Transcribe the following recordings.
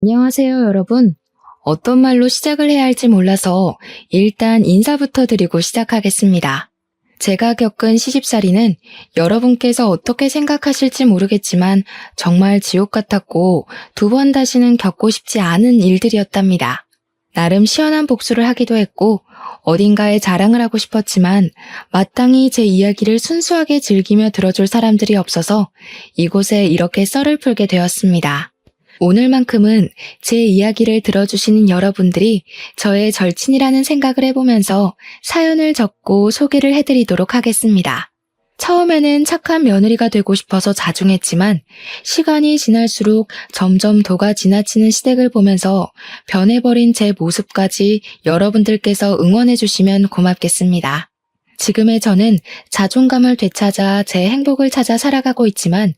안녕하세요, 여러분. 어떤 말로 시작을 해야 할지 몰라서 일단 인사부터 드리고 시작하겠습니다. 제가 겪은 시집살이는 여러분께서 어떻게 생각하실지 모르겠지만 정말 지옥 같았고 2번 다시는 겪고 싶지 않은 일들이었답니다. 나름 시원한 복수를 하기도 했고 어딘가에 자랑을 하고 싶었지만 마땅히 제 이야기를 순수하게 즐기며 들어줄 사람들이 없어서 이곳에 이렇게 썰을 풀게 되었습니다. 오늘만큼은 제 이야기를 들어주시는 여러분들이 저의 절친이라는 생각을 해보면서 사연을 적고 소개를 해드리도록 하겠습니다. 처음에는 착한 며느리가 되고 싶어서 자중했지만 시간이 지날수록 점점 도가 지나치는 시댁을 보면서 변해버린 제 모습까지 여러분들께서 응원해주시면 고맙겠습니다. 지금의 저는 자존감을 되찾아 제 행복을 찾아 살아가고 있지만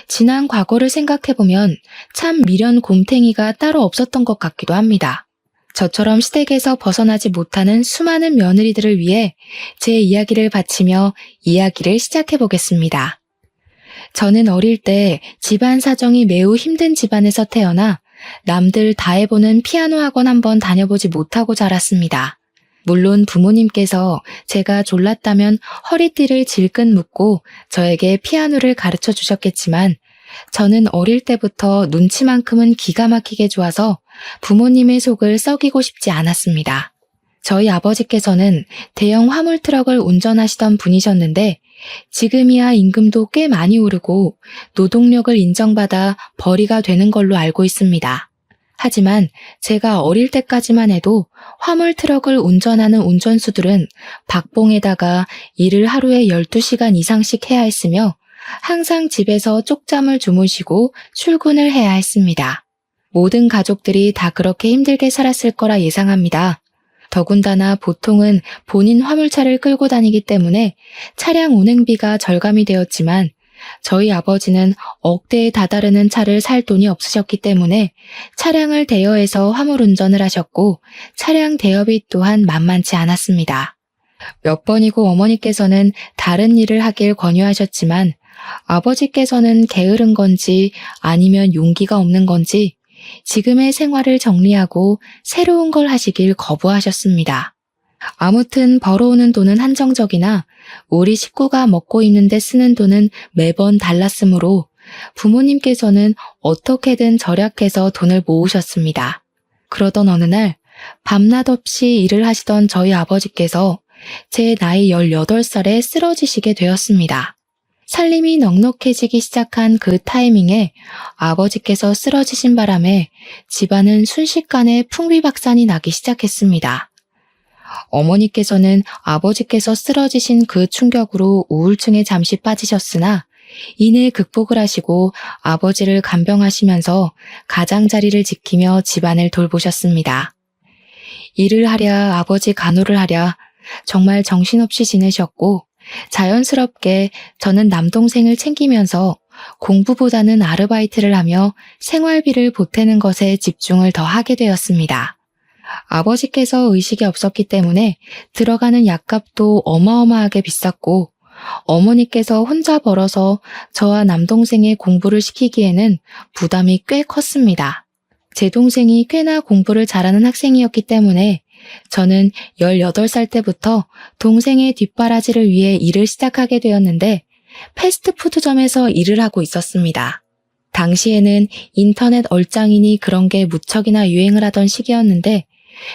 지난 과거를 생각해보면 참 미련 곰탱이가 따로 없었던 것 같기도 합니다. 저처럼 시댁에서 벗어나지 못하는 수많은 며느리들을 위해 제 이야기를 바치며 이야기를 시작해보겠습니다. 저는 어릴 때 집안 사정이 매우 힘든 집안에서 태어나 남들 다 해보는 피아노 학원 한번 다녀보지 못하고 자랐습니다. 물론 부모님께서 제가 졸랐다면 허리띠를 질끈 묶고 저에게 피아노를 가르쳐 주셨겠지만 저는 어릴 때부터 눈치만큼은 기가 막히게 좋아서 부모님의 속을 썩이고 싶지 않았습니다. 저희 아버지께서는 대형 화물 트럭을 운전하시던 분이셨는데 지금이야 임금도 꽤 많이 오르고 노동력을 인정받아 벌이가 되는 걸로 알고 있습니다. 하지만 제가 어릴 때까지만 해도 화물 트럭을 운전하는 운전수들은 박봉에다가 일을 하루에 12시간 이상씩 해야 했으며 항상 집에서 쪽잠을 주무시고 출근을 해야 했습니다. 모든 가족들이 다 그렇게 힘들게 살았을 거라 예상합니다. 더군다나 보통은 본인 화물차를 끌고 다니기 때문에 차량 운행비가 절감이 되었지만 저희 아버지는 억대에 다다르는 차를 살 돈이 없으셨기 때문에 차량을 대여해서 화물 운전을 하셨고 차량 대여비 또한 만만치 않았습니다. 몇 번이고 어머니께서는 다른 일을 하길 권유하셨지만 아버지께서는 게으른 건지 아니면 용기가 없는 건지 지금의 생활을 정리하고 새로운 걸 하시길 거부하셨습니다. 아무튼 벌어오는 돈은 한정적이나 우리 식구가 먹고 있는데 쓰는 돈은 매번 달랐으므로 부모님께서는 어떻게든 절약해서 돈을 모으셨습니다. 그러던 어느 날 밤낮 없이 일을 하시던 저희 아버지께서 제 나이 18살에 쓰러지시게 되었습니다. 살림이 넉넉해지기 시작한 그 타이밍에 아버지께서 쓰러지신 바람에 집안은 순식간에 풍비박산이 나기 시작했습니다. 어머니께서는 아버지께서 쓰러지신 그 충격으로 우울증에 잠시 빠지셨으나 이내 극복을 하시고 아버지를 간병하시면서 가장자리를 지키며 집안을 돌보셨습니다. 일을 하랴 아버지 간호를 하랴 정말 정신없이 지내셨고 자연스럽게 저는 남동생을 챙기면서 공부보다는 아르바이트를 하며 생활비를 보태는 것에 집중을 더 하게 되었습니다. 아버지께서 의식이 없었기 때문에 들어가는 약값도 어마어마하게 비쌌고 어머니께서 혼자 벌어서 저와 남동생의 공부를 시키기에는 부담이 꽤 컸습니다. 제 동생이 꽤나 공부를 잘하는 학생이었기 때문에 저는 18살 때부터 동생의 뒷바라지를 위해 일을 시작하게 되었는데 패스트푸드점에서 일을 하고 있었습니다. 당시에는 인터넷 얼짱이니 그런 게 무척이나 유행을 하던 시기였는데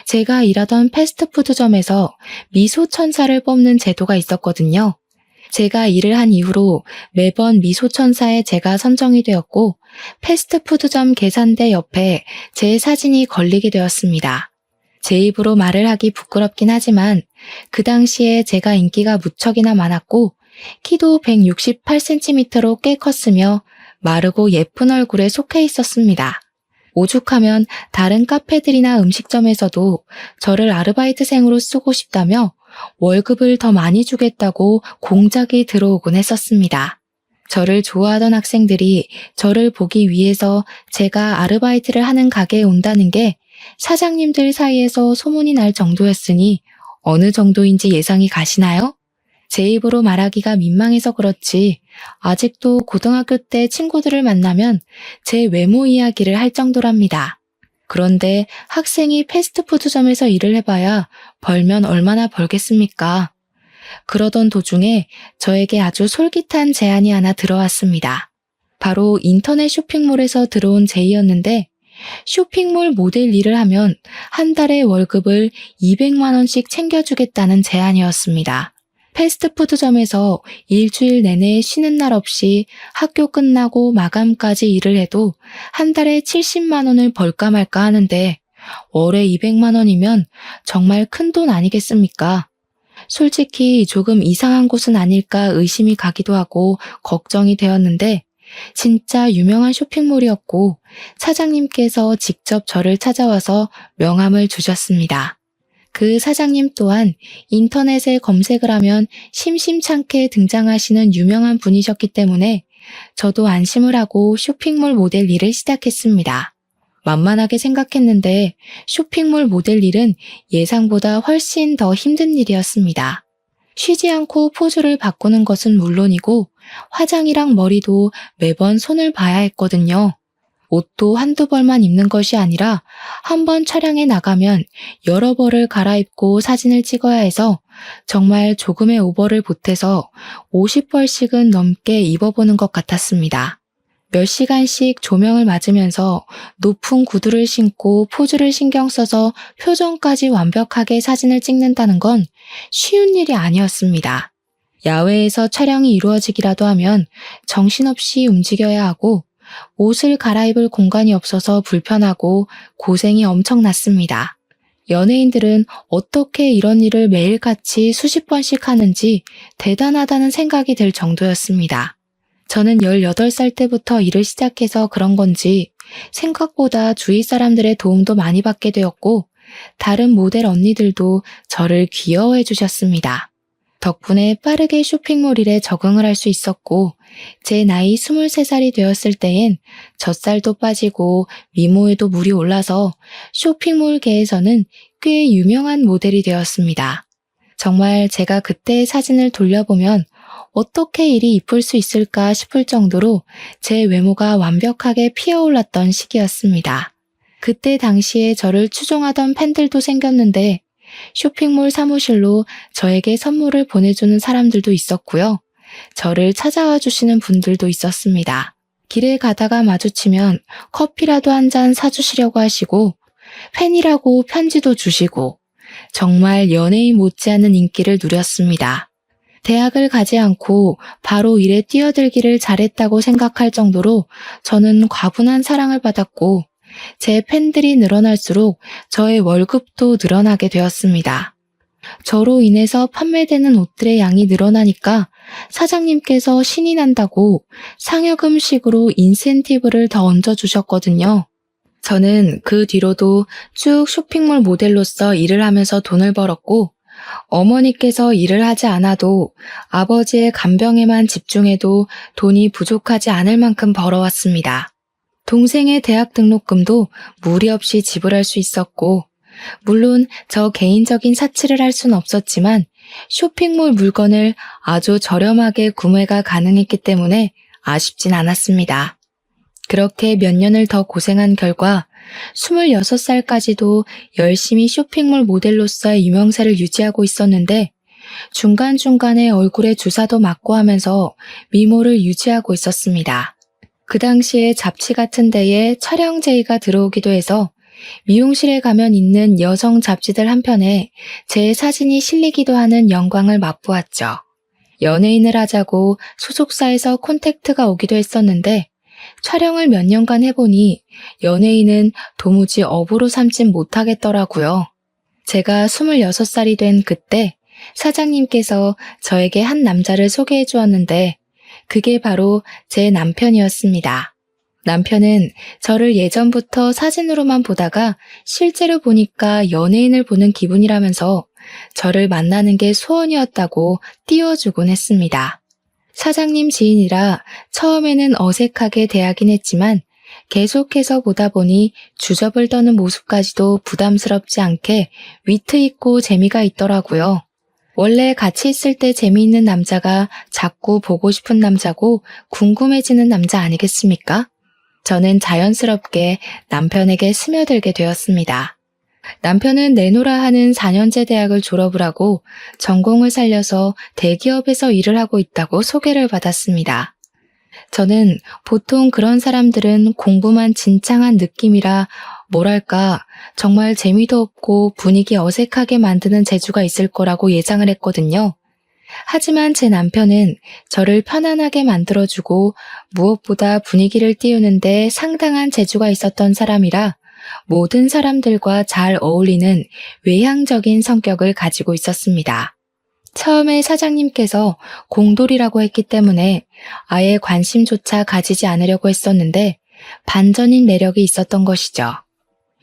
제가 일하던 패스트푸드점에서 미소천사를 뽑는 제도가 있었거든요. 제가 일을 한 이후로 매번 미소천사에 제가 선정이 되었고 패스트푸드점 계산대 옆에 제 사진이 걸리게 되었습니다. 제 입으로 말을 하기 부끄럽긴 하지만 그 당시에 제가 인기가 무척이나 많았고 키도 168cm로 꽤 컸으며 마르고 예쁜 얼굴에 속해 있었습니다. 오죽하면 다른 카페들이나 음식점에서도 저를 아르바이트생으로 쓰고 싶다며 월급을 더 많이 주겠다고 공작이 들어오곤 했었습니다. 저를 좋아하던 학생들이 저를 보기 위해서 제가 아르바이트를 하는 가게에 온다는 게 사장님들 사이에서 소문이 날 정도였으니 어느 정도인지 예상이 가시나요? 제 입으로 말하기가 민망해서 그렇지 아직도 고등학교 때 친구들을 만나면 제 외모 이야기를 할 정도랍니다. 그런데 학생이 패스트푸드점에서 일을 해봐야 벌면 얼마나 벌겠습니까? 그러던 도중에 저에게 아주 솔깃한 제안이 하나 들어왔습니다. 바로 인터넷 쇼핑몰에서 들어온 제의였는데 쇼핑몰 모델 일을 하면 한 달에 월급을 200만 원씩 챙겨주겠다는 제안이었습니다. 패스트푸드점에서 일주일 내내 쉬는 날 없이 학교 끝나고 마감까지 일을 해도 한 달에 70만 원을 벌까 말까 하는데 월에 200만 원이면 정말 큰 돈 아니겠습니까? 솔직히 조금 이상한 곳은 아닐까 의심이 가기도 하고 걱정이 되었는데 진짜 유명한 쇼핑몰이었고 사장님께서 직접 저를 찾아와서 명함을 주셨습니다. 그 사장님 또한 인터넷에 검색을 하면 심심찮게 등장하시는 유명한 분이셨기 때문에 저도 안심을 하고 쇼핑몰 모델 일을 시작했습니다. 만만하게 생각했는데 쇼핑몰 모델 일은 예상보다 훨씬 더 힘든 일이었습니다. 쉬지 않고 포즈를 바꾸는 것은 물론이고 화장이랑 머리도 매번 손을 봐야 했거든요. 옷도 한두 벌만 입는 것이 아니라 한 번 촬영에 나가면 여러 벌을 갈아입고 사진을 찍어야 해서 정말 조금의 오버를 보태서 50벌씩은 넘게 입어보는 것 같았습니다. 몇 시간씩 조명을 맞으면서 높은 구두를 신고 포즈를 신경 써서 표정까지 완벽하게 사진을 찍는다는 건 쉬운 일이 아니었습니다. 야외에서 촬영이 이루어지기라도 하면 정신없이 움직여야 하고 옷을 갈아입을 공간이 없어서 불편하고 고생이 엄청났습니다. 연예인들은 어떻게 이런 일을 매일같이 수십 번씩 하는지 대단하다는 생각이 들 정도였습니다. 저는 18살 때부터 일을 시작해서 그런 건지 생각보다 주위 사람들의 도움도 많이 받게 되었고 다른 모델 언니들도 저를 귀여워해 주셨습니다. 덕분에 빠르게 쇼핑몰 일에 적응을 할 수 있었고 제 나이 23살이 되었을 때엔 젖살도 빠지고 미모에도 물이 올라서 쇼핑몰계에서는 꽤 유명한 모델이 되었습니다. 정말 제가 그때의 사진을 돌려보면 어떻게 이리 이쁠 수 있을까 싶을 정도로 제 외모가 완벽하게 피어올랐던 시기였습니다. 그때 당시에 저를 추종하던 팬들도 생겼는데 쇼핑몰 사무실로 저에게 선물을 보내주는 사람들도 있었고요. 저를 찾아와 주시는 분들도 있었습니다. 길에 가다가 마주치면 커피라도 한 잔 사주시려고 하시고 팬이라고 편지도 주시고 정말 연예인 못지않은 인기를 누렸습니다. 대학을 가지 않고 바로 일에 뛰어들기를 잘했다고 생각할 정도로 저는 과분한 사랑을 받았고 제 팬들이 늘어날수록 저의 월급도 늘어나게 되었습니다. 저로 인해서 판매되는 옷들의 양이 늘어나니까 사장님께서 신이 난다고 상여금식으로 인센티브를 더 얹어주셨거든요. 저는 그 뒤로도 쭉 쇼핑몰 모델로서 일을 하면서 돈을 벌었고 어머니께서 일을 하지 않아도 아버지의 간병에만 집중해도 돈이 부족하지 않을 만큼 벌어왔습니다. 동생의 대학 등록금도 무리 없이 지불할 수 있었고 물론 저 개인적인 사치를 할 수는 없었지만 쇼핑몰 물건을 아주 저렴하게 구매가 가능했기 때문에 아쉽진 않았습니다. 그렇게 몇 년을 더 고생한 결과 26살까지도 열심히 쇼핑몰 모델로서의 유명세를 유지하고 있었는데 중간중간에 얼굴에 주사도 맞고 하면서 미모를 유지하고 있었습니다. 그 당시에 잡지 같은 데에 촬영 제의가 들어오기도 해서 미용실에 가면 있는 여성 잡지들 한편에 제 사진이 실리기도 하는 영광을 맛보았죠. 연예인을 하자고 소속사에서 콘택트가 오기도 했었는데 촬영을 몇 년간 해보니 연예인은 도무지 업으로 삼진 못하겠더라고요. 제가 26살이 된 그때 사장님께서 저에게 한 남자를 소개해 주었는데 그게 바로 제 남편이었습니다. 남편은 저를 예전부터 사진으로만 보다가 실제로 보니까 연예인을 보는 기분이라면서 저를 만나는 게 소원이었다고 띄워주곤 했습니다. 사장님 지인이라 처음에는 어색하게 대하긴 했지만 계속해서 보다 보니 주접을 떠는 모습까지도 부담스럽지 않게 위트 있고 재미가 있더라고요. 원래 같이 있을 때 재미있는 남자가 자꾸 보고 싶은 남자고 궁금해지는 남자 아니겠습니까? 저는 자연스럽게 남편에게 스며들게 되었습니다. 남편은 내노라 하는 4년제 대학을 졸업을 하고 전공을 살려서 대기업에서 일을 하고 있다고 소개를 받았습니다. 저는 보통 그런 사람들은 공부만 진창한 느낌이라 뭐랄까 정말 재미도 없고 분위기 어색하게 만드는 재주가 있을 거라고 예상을 했거든요. 하지만 제 남편은 저를 편안하게 만들어주고 무엇보다 분위기를 띄우는데 상당한 재주가 있었던 사람이라 모든 사람들과 잘 어울리는 외향적인 성격을 가지고 있었습니다. 처음에 사장님께서 공돌이라고 했기 때문에 아예 관심조차 가지지 않으려고 했었는데 반전인 매력이 있었던 것이죠.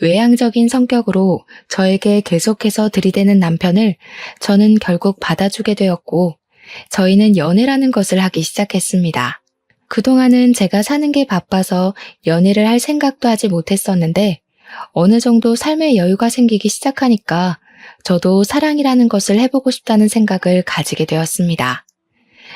외향적인 성격으로 저에게 계속해서 들이대는 남편을 저는 결국 받아주게 되었고 저희는 연애라는 것을 하기 시작했습니다. 그동안은 제가 사는 게 바빠서 연애를 할 생각도 하지 못했었는데 어느 정도 삶의 여유가 생기기 시작하니까 저도 사랑이라는 것을 해보고 싶다는 생각을 가지게 되었습니다.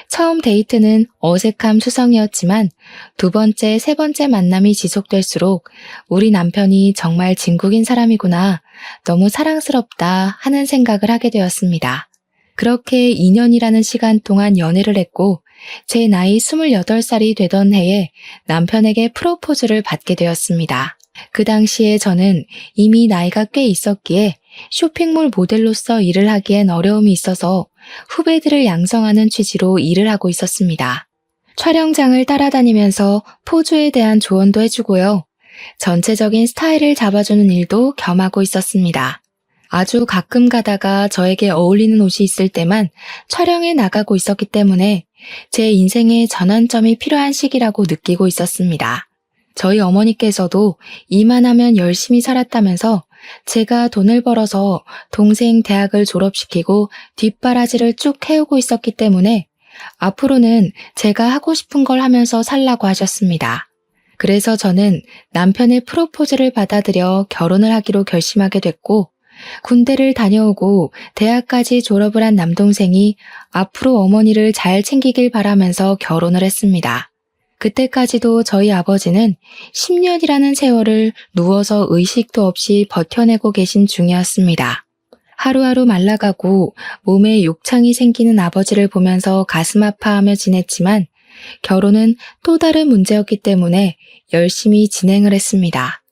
처음 데이트는 어색함 수성이었지만 두 번째, 세 번째 만남이 지속될수록 우리 남편이 정말 진국인 사람이구나, 너무 사랑스럽다 하는 생각을 하게 되었습니다. 그렇게 2년이라는 시간 동안 연애를 했고 제 나이 28살이 되던 해에 남편에게 프로포즈를 받게 되었습니다. 그 당시에 저는 이미 나이가 꽤 있었기에 쇼핑몰 모델로서 일을 하기엔 어려움이 있어서 후배들을 양성하는 취지로 일을 하고 있었습니다. 촬영장을 따라다니면서 포즈에 대한 조언도 해주고요. 전체적인 스타일을 잡아주는 일도 겸하고 있었습니다. 아주 가끔 가다가 저에게 어울리는 옷이 있을 때만 촬영에 나가고 있었기 때문에 제 인생의 전환점이 필요한 시기라고 느끼고 있었습니다. 저희 어머니께서도 일만 하면 열심히 살았다면서 제가 돈을 벌어서 동생 대학을 졸업시키고 뒷바라지를 쭉 해오고 있었기 때문에 앞으로는 제가 하고 싶은 걸 하면서 살라고 하셨습니다. 그래서 저는 남편의 프로포즈를 받아들여 결혼을 하기로 결심하게 됐고 군대를 다녀오고 대학까지 졸업을 한 남동생이 앞으로 어머니를 잘 챙기길 바라면서 결혼을 했습니다. 그때까지도 저희 아버지는 10년이라는 세월을 누워서 의식도 없이 버텨내고 계신 중이었습니다. 하루하루 말라가고 몸에 욕창이 생기는 아버지를 보면서 가슴 아파하며 지냈지만 결혼은 또 다른 문제였기 때문에 열심히 진행을 했습니다.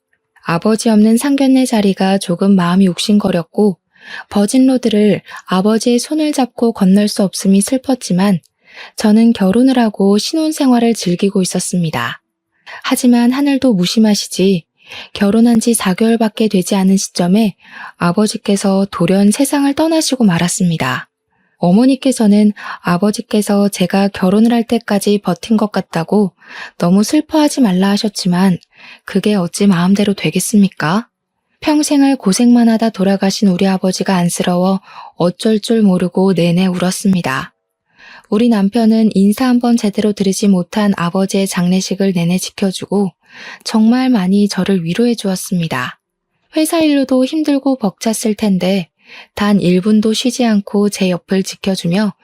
아버지 없는 상견례 자리가 조금 마음이 욱신거렸고 버진로드를 아버지의 손을 잡고 건널 수 없음이 슬펐지만 저는 결혼을 하고 신혼생활을 즐기고 있었습니다. 하지만 하늘도 무심하시지 결혼한 지 4개월밖에 되지 않은 시점에 아버지께서 돌연 세상을 떠나시고 말았습니다. 어머니께서는 아버지께서 제가 결혼을 할 때까지 버틴 것 같다고 너무 슬퍼하지 말라 하셨지만 그게 어찌 마음대로 되겠습니까? 평생을 고생만 하다 돌아가신 우리 아버지가 안쓰러워 어쩔 줄 모르고 내내 울었습니다. 우리 남편은 인사 한번 제대로 드리지 못한 아버지의 장례식을 내내 지켜주고 정말 많이 저를 위로해 주었습니다. 회사 일로도 힘들고 벅찼을 텐데 단 1분도 쉬지 않고 제 옆을 지켜주며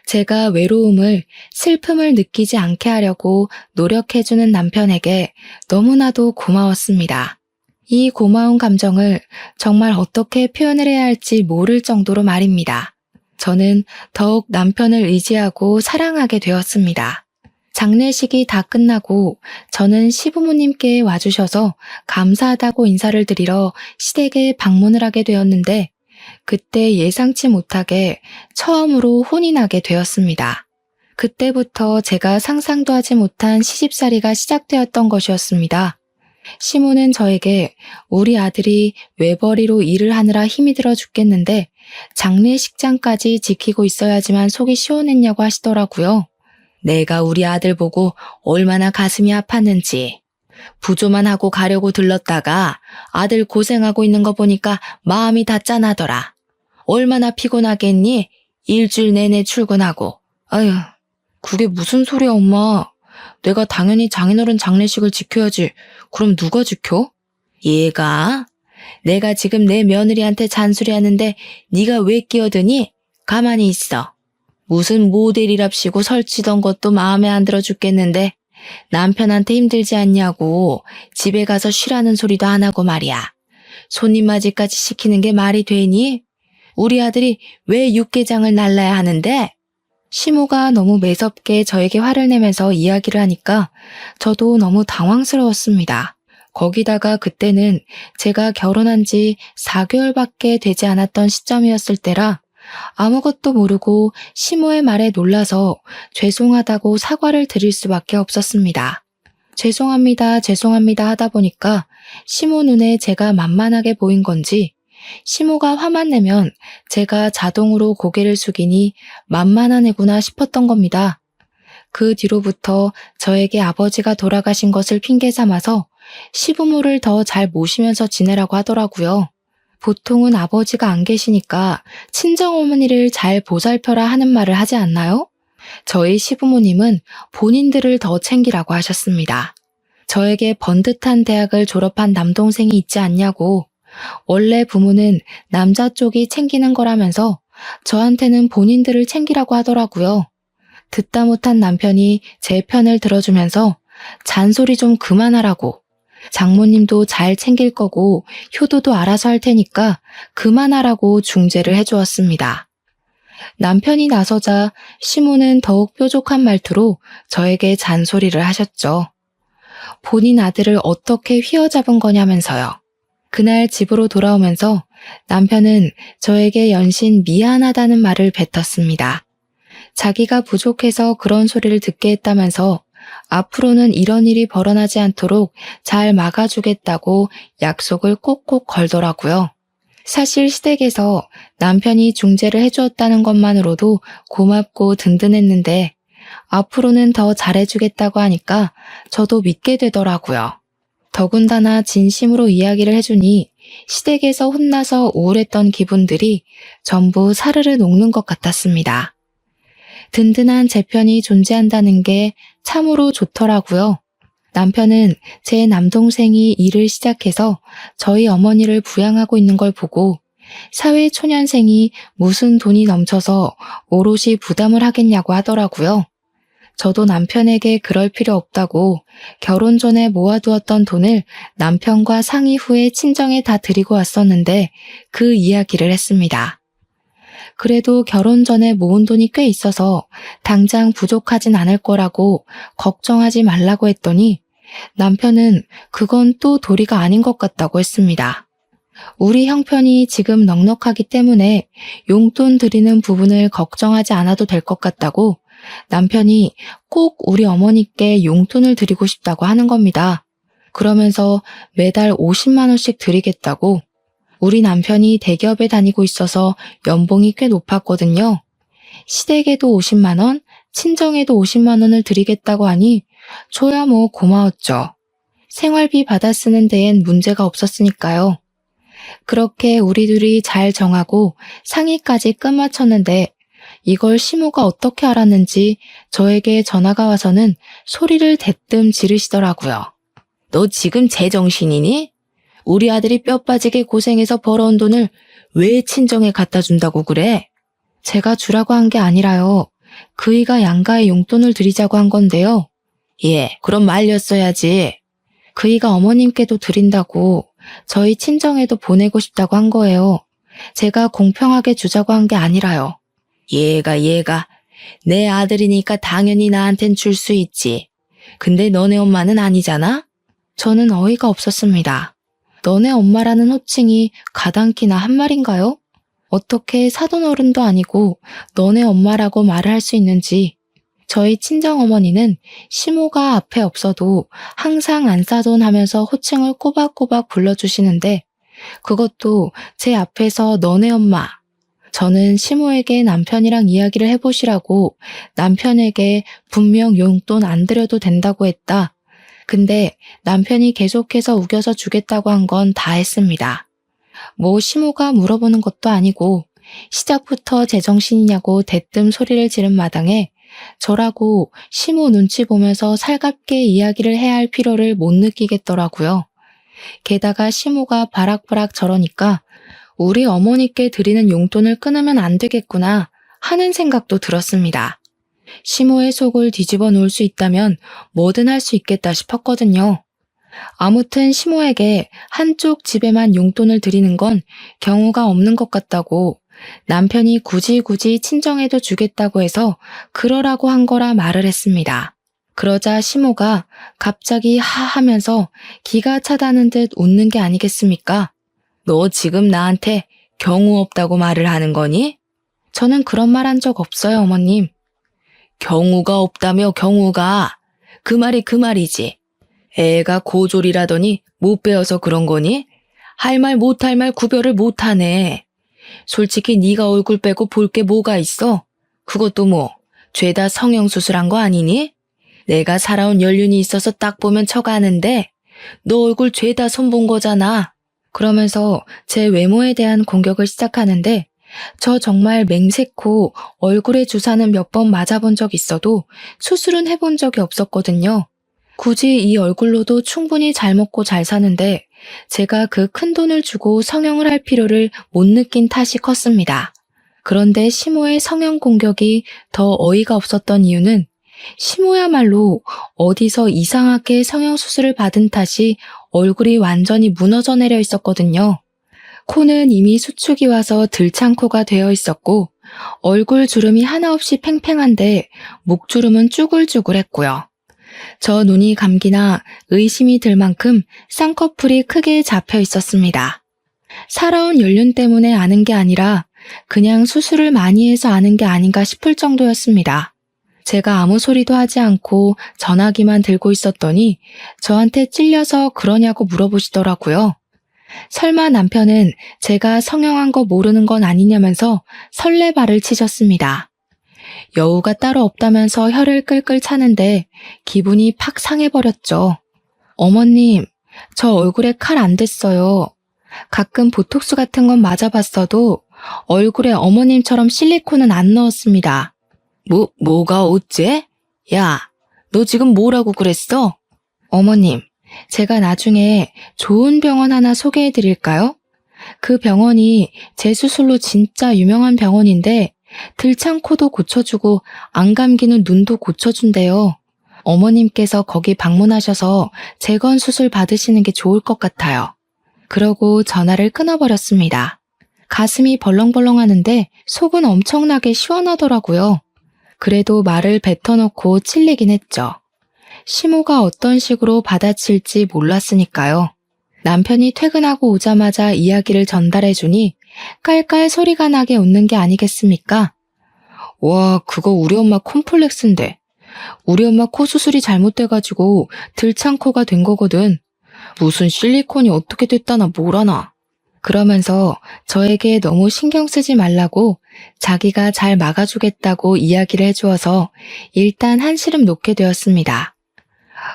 제가 외로움을, 슬픔을 느끼지 않게 하려고 노력해주는 남편에게 너무나도 고마웠습니다. 이 고마운 감정을 정말 어떻게 표현을 해야 할지 모를 정도로 말입니다. 저는 더욱 남편을 의지하고 사랑하게 되었습니다. 장례식이 다 끝나고 저는 시부모님께 와주셔서 감사하다고 인사를 드리러 시댁에 방문을 하게 되었는데 그때 예상치 못하게 처음으로 혼이 나게 되었습니다. 그때부터 제가 상상도 하지 못한 시집살이가 시작되었던 것이었습니다. 시모는 저에게 우리 아들이 외벌이로 일을 하느라 힘이 들어 죽겠는데 장례식장까지 지키고 있어야지만 속이 시원했냐고 하시더라고요. 내가 우리 아들 보고 얼마나 가슴이 아팠는지. 부조만 하고 가려고 들렀다가 아들 고생하고 있는 거 보니까 마음이 다 짠하더라. 얼마나 피곤하겠니? 일주일 내내 출근하고. 아휴, 그게 무슨 소리야 엄마. 내가 당연히 장인어른 장례식을 지켜야지. 그럼 누가 지켜? 얘가? 내가 지금 내 며느리한테 잔소리하는데 네가 왜 끼어드니? 가만히 있어. 무슨 모델이랍시고 설치던 것도 마음에 안 들어 죽겠는데 남편한테 힘들지 않냐고 집에 가서 쉬라는 소리도 안 하고 말이야. 손님 맞이까지 시키는 게 말이 되니? 우리 아들이 왜 육개장을 날라야 하는데? 시모가 너무 매섭게 저에게 화를 내면서 이야기를 하니까 저도 너무 당황스러웠습니다. 거기다가 그때는 제가 결혼한 지 4개월밖에 되지 않았던 시점이었을 때라 아무것도 모르고 시모의 말에 놀라서 죄송하다고 사과를 드릴 수밖에 없었습니다. 죄송합니다, 죄송합니다 하다 보니까 시모 눈에 제가 만만하게 보인 건지 시모가 화만 내면 제가 자동으로 고개를 숙이니 만만한 애구나 싶었던 겁니다. 그 뒤로부터 저에게 아버지가 돌아가신 것을 핑계 삼아서 시부모를 더 잘 모시면서 지내라고 하더라고요. 보통은 아버지가 안 계시니까 친정어머니를 잘 보살펴라 하는 말을 하지 않나요? 저희 시부모님은 본인들을 더 챙기라고 하셨습니다. 저에게 번듯한 대학을 졸업한 남동생이 있지 않냐고, 원래 부모는 남자 쪽이 챙기는 거라면서 저한테는 본인들을 챙기라고 하더라고요. 듣다 못한 남편이 제 편을 들어주면서 잔소리 좀 그만하라고, 장모님도 잘 챙길 거고 효도도 알아서 할 테니까 그만하라고 중재를 해주었습니다. 남편이 나서자 시모는 더욱 뾰족한 말투로 저에게 잔소리를 하셨죠. 본인 아들을 어떻게 휘어잡은 거냐면서요. 그날 집으로 돌아오면서 남편은 저에게 연신 미안하다는 말을 뱉었습니다. 자기가 부족해서 그런 소리를 듣게 했다면서 앞으로는 이런 일이 벌어나지 않도록 잘 막아주겠다고 약속을 꼭꼭 걸더라고요. 사실 시댁에서 남편이 중재를 해주었다는 것만으로도 고맙고 든든했는데 앞으로는 더 잘해주겠다고 하니까 저도 믿게 되더라고요. 더군다나 진심으로 이야기를 해주니 시댁에서 혼나서 우울했던 기분들이 전부 사르르 녹는 것 같았습니다. 든든한 제 편이 존재한다는 게 참으로 좋더라고요. 남편은 제 남동생이 일을 시작해서 저희 어머니를 부양하고 있는 걸 보고 사회초년생이 무슨 돈이 넘쳐서 오롯이 부담을 하겠냐고 하더라고요. 저도 남편에게 그럴 필요 없다고 결혼 전에 모아두었던 돈을 남편과 상의 후에 친정에 다 드리고 왔었는데 그 이야기를 했습니다. 그래도 결혼 전에 모은 돈이 꽤 있어서 당장 부족하진 않을 거라고 걱정하지 말라고 했더니 남편은 그건 또 도리가 아닌 것 같다고 했습니다. 우리 형편이 지금 넉넉하기 때문에 용돈 드리는 부분을 걱정하지 않아도 될 것 같다고 남편이 꼭 우리 어머니께 용돈을 드리고 싶다고 하는 겁니다. 그러면서 매달 50만 원씩 드리겠다고. 우리 남편이 대기업에 다니고 있어서 연봉이 꽤 높았거든요. 시댁에도 50만 원, 친정에도 50만 원을 드리겠다고 하니 저야 뭐 고마웠죠. 생활비 받아 쓰는 데엔 문제가 없었으니까요. 그렇게 우리 둘이 잘 정하고 상의까지 끝마쳤는데 이걸 시모가 어떻게 알았는지 저에게 전화가 와서는 소리를 대뜸 지르시더라고요. 너 지금 제정신이니? 우리 아들이 뼈 빠지게 고생해서 벌어온 돈을 왜 친정에 갖다 준다고 그래? 제가 주라고 한 게 아니라요. 그이가 양가에 용돈을 드리자고 한 건데요. 예, 그럼 말렸어야지. 그이가 어머님께도 드린다고 저희 친정에도 보내고 싶다고 한 거예요. 제가 공평하게 주자고 한 게 아니라요. 얘가 내 아들이니까 당연히 나한텐 줄 수 있지. 근데 너네 엄마는 아니잖아? 저는 어이가 없었습니다. 너네 엄마라는 호칭이 가당키나 한 말인가요? 어떻게 사돈어른도 아니고 너네 엄마라고 말을 할 수 있는지. 저희 친정어머니는 시모가 앞에 없어도 항상 안사돈 하면서 호칭을 꼬박꼬박 불러주시는데 그것도 제 앞에서 너네 엄마. 저는 시모에게 남편이랑 이야기를 해보시라고 남편에게 분명 용돈 안 드려도 된다고 했다. 근데 남편이 계속해서 우겨서 주겠다고 한 건 다 했습니다. 뭐 시모가 물어보는 것도 아니고 시작부터 제정신이냐고 대뜸 소리를 지른 마당에 저라고 시모 눈치 보면서 살갑게 이야기를 해야 할 필요를 못 느끼겠더라고요. 게다가 시모가 바락바락 저러니까 우리 어머니께 드리는 용돈을 끊으면 안 되겠구나 하는 생각도 들었습니다. 시모의 속을 뒤집어 놓을 수 있다면 뭐든 할 수 있겠다 싶었거든요. 아무튼 시모에게 한쪽 집에만 용돈을 드리는 건 경우가 없는 것 같다고 남편이 굳이 친정에도 주겠다고 해서 그러라고 한 거라 말을 했습니다. 그러자 시모가 갑자기 하면서 기가 차다는 듯 웃는 게 아니겠습니까? 너 지금 나한테 경우 없다고 말을 하는 거니? 저는 그런 말 한 적 없어요, 어머님. 경우가 없다며 경우가. 그 말이 그 말이지. 애가 고졸이라더니 못 배워서 그런 거니? 할 말 못할 말 구별을 못하네. 솔직히 네가 얼굴 빼고 볼 게 뭐가 있어? 그것도 뭐 죄다 성형수술한 거 아니니? 내가 살아온 연륜이 있어서 딱 보면 척아는데 너 얼굴 죄다 손본 거잖아. 그러면서 제 외모에 대한 공격을 시작하는데 저 정말 맹세코 얼굴에 주사는 몇 번 맞아본 적 있어도 수술은 해본 적이 없었거든요. 굳이 이 얼굴로도 충분히 잘 먹고 잘 사는데 제가 그 큰 돈을 주고 성형을 할 필요를 못 느낀 탓이 컸습니다. 그런데 시모의 성형 공격이 더 어이가 없었던 이유는 시모야말로 어디서 이상하게 성형수술을 받은 탓이 얼굴이 완전히 무너져 내려 있었거든요. 코는 이미 수축이 와서 들창코가 되어 있었고 얼굴 주름이 하나 없이 팽팽한데 목주름은 쭈글쭈글했고요. 저 눈이 감기나 의심이 들 만큼 쌍꺼풀이 크게 잡혀 있었습니다. 살아온 연륜 때문에 아는 게 아니라 그냥 수술을 많이 해서 아는 게 아닌가 싶을 정도였습니다. 제가 아무 소리도 하지 않고 전화기만 들고 있었더니 저한테 찔려서 그러냐고 물어보시더라고요. 설마 남편은 제가 성형한 거 모르는 건 아니냐면서 설레발을 치셨습니다. 여우가 따로 없다면서 혀를 끌끌 차는데 기분이 팍 상해버렸죠. 어머님, 저 얼굴에 칼 안 댔어요. 가끔 보톡스 같은 건 맞아봤어도 얼굴에 어머님처럼 실리콘은 안 넣었습니다. 뭐가 어째? 야, 너 지금 뭐라고 그랬어? 어머님, 제가 나중에 좋은 병원 하나 소개해 드릴까요? 그 병원이 제 수술로 진짜 유명한 병원인데 들창코도 고쳐주고 안 감기는 눈도 고쳐준대요. 어머님께서 거기 방문하셔서 재건 수술 받으시는 게 좋을 것 같아요. 그러고 전화를 끊어버렸습니다. 가슴이 벌렁벌렁 하는데 속은 엄청나게 시원하더라고요. 그래도 말을 뱉어놓고 찔리긴 했죠. 시모가 어떤 식으로 받아칠지 몰랐으니까요. 남편이 퇴근하고 오자마자 이야기를 전달해주니 깔깔 소리가 나게 웃는 게 아니겠습니까? 와, 그거 우리 엄마 콤플렉스인데. 우리 엄마 코 수술이 잘못돼가지고 들창코가 된 거거든. 무슨 실리콘이 어떻게 됐다나 뭐라나. 그러면서 저에게 너무 신경 쓰지 말라고 자기가 잘 막아주겠다고 이야기를 해주어서 일단 한시름 놓게 되었습니다.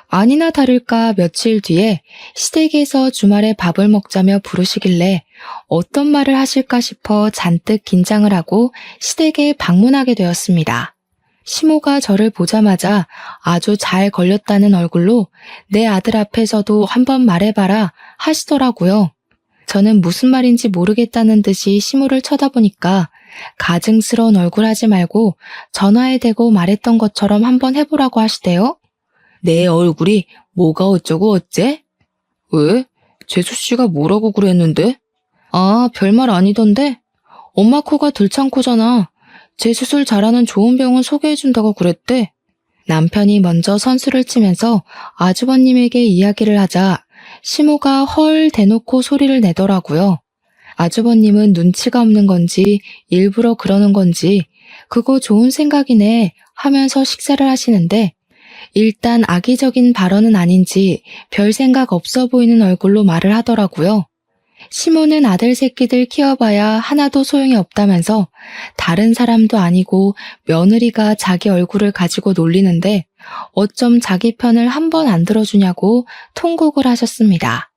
아니나 다를까 며칠 뒤에 시댁에서 주말에 밥을 먹자며 부르시길래 어떤 말을 하실까 싶어 잔뜩 긴장을 하고 시댁에 방문하게 되었습니다. 시모가 저를 보자마자 아주 잘 걸렸다는 얼굴로 내 아들 앞에서도 한번 말해봐라 하시더라고요. 저는 무슨 말인지 모르겠다는 듯이 시모를 쳐다보니까 가증스러운 얼굴 하지 말고 전화에 대고 말했던 것처럼 한번 해보라고 하시대요. 내 얼굴이 뭐가 어쩌고 어째? 왜? 재수씨가 뭐라고 그랬는데? 아, 별말 아니던데? 엄마 코가 들창코잖아. 재수술 잘하는 좋은 병원 소개해준다고 그랬대. 남편이 먼저 선수를 치면서 아주버님에게 이야기를 하자 시모가 헐 대놓고 소리를 내더라고요. 아주버님은 눈치가 없는 건지 일부러 그러는 건지 그거 좋은 생각이네 하면서 식사를 하시는데 일단 악의적인 발언은 아닌지 별 생각 없어 보이는 얼굴로 말을 하더라고요. 시모는 아들 새끼들 키워봐야 하나도 소용이 없다면서 다른 사람도 아니고 며느리가 자기 얼굴을 가지고 놀리는데 어쩜 자기 편을 한 번 안 들어주냐고 통곡을 하셨습니다.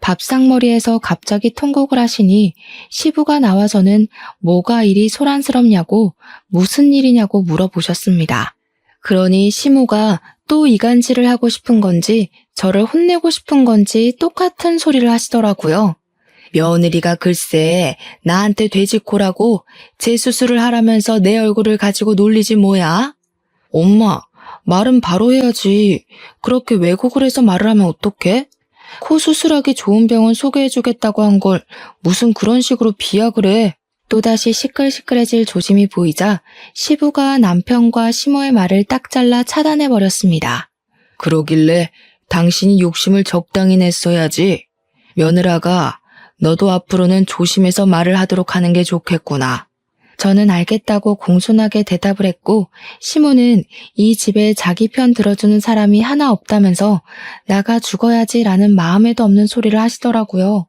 밥상머리에서 갑자기 통곡을 하시니 시부가 나와서는 뭐가 이리 소란스럽냐고 무슨 일이냐고 물어보셨습니다. 그러니 시모가 또 이간질을 하고 싶은 건지 저를 혼내고 싶은 건지 똑같은 소리를 하시더라고요. 며느리가 글쎄 나한테 돼지코라고 재수술을 하라면서 내 얼굴을 가지고 놀리지 뭐야? 엄마, 말은 바로 해야지. 그렇게 왜곡을 해서 말을 하면 어떡해? 코 수술하기 좋은 병원 소개해주겠다고 한 걸 무슨 그런 식으로 비약을 해. 또다시 시끌시끌해질 조짐이 보이자 시부가 남편과 시모의 말을 딱 잘라 차단해버렸습니다. 그러길래 당신이 욕심을 적당히 냈어야지. 며느라가 너도 앞으로는 조심해서 말을 하도록 하는 게 좋겠구나. 저는 알겠다고 공손하게 대답을 했고 시모는 이 집에 자기 편 들어주는 사람이 하나 없다면서 나가 죽어야지라는 마음에도 없는 소리를 하시더라고요.